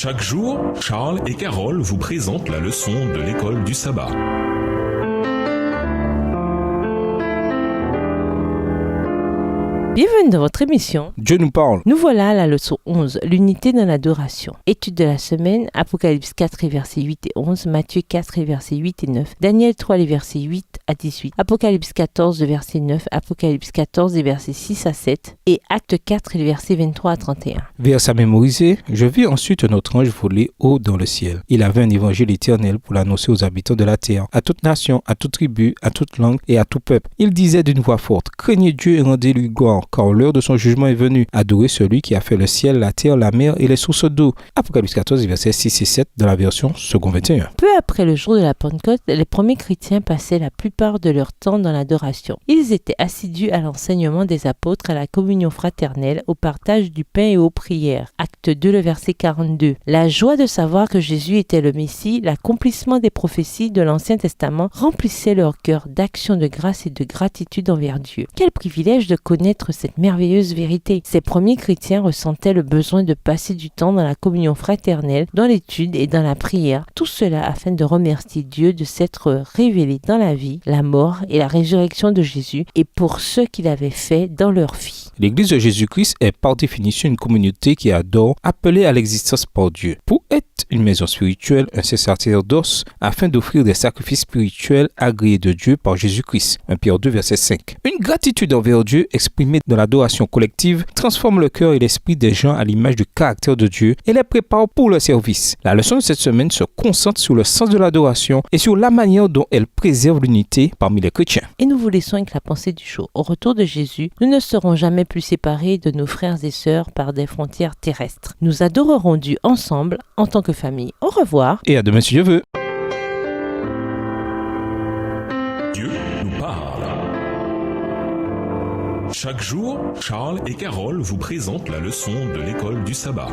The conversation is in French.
Chaque jour, Charles et Carole vous présentent la leçon de l'école du sabbat. Bienvenue dans votre émission. Dieu nous parle. Nous voilà à la leçon 11, l'unité dans l'adoration. Étude de la semaine, Apocalypse 4 et versets 8 et 11, Matthieu 4 et versets 8 et 9, Daniel 3 et versets 8 à 18, Apocalypse 14 et verset 9, Apocalypse 14 et versets 6 à 7 et Acte 4 et versets 23 à 31. Verset mémorisé, je vis ensuite un autre ange voler haut dans le ciel. Il avait un évangile éternel pour l'annoncer aux habitants de la terre, à toute nation, à toute tribu, à toute langue et à tout peuple. Il disait d'une voix forte, craignez Dieu et rendez-lui gloire, car l'heure de son jugement est venue. Adorez celui qui a fait le ciel, la terre, la mer et les sources d'eau. Apocalypse 14, versets 6 et 7 dans la version second 21. Peu après le jour de la Pentecôte, les premiers chrétiens passaient la plupart de leur temps dans l'adoration. Ils étaient assidus à l'enseignement des apôtres, à la communion fraternelle, au partage du pain et aux prières. Acte 2, le verset 42. La joie de savoir que Jésus était le Messie, l'accomplissement des prophéties de l'Ancien Testament remplissait leur cœur d'action de grâce et de gratitude envers Dieu. Quel privilège de connaître cette merveilleuse vérité. Ces premiers chrétiens ressentaient le besoin de passer du temps dans la communion fraternelle, dans l'étude et dans la prière. Tout cela afin de remercier Dieu de s'être révélé dans la vie, la mort et la résurrection de Jésus et pour ce qu'il avait fait dans leur vie. L'Église de Jésus-Christ est par définition une communauté qui adore, appelée à l'existence par Dieu. Pour être une maison spirituelle, un sacerdoce, afin d'offrir des sacrifices spirituels agréés de Dieu par Jésus-Christ. 1 Pierre 2, verset 5. Une gratitude envers Dieu exprimée dans l'adoration collective transforme le cœur et l'esprit des gens à l'image du caractère de Dieu et les prépare pour le service. La leçon de cette semaine se concentre sur le sens de l'adoration et sur la manière dont elle préserve l'unité parmi les chrétiens. Et nous vous laissons avec la pensée du jour. Au retour de Jésus, nous ne serons jamais plus séparés de nos frères et sœurs par des frontières terrestres. Nous adorerons Dieu ensemble en tant que famille. Au revoir. Et à demain si Dieu veut. Dieu nous parle. Chaque jour, Charles et Carole vous présentent la leçon de l'école du sabbat.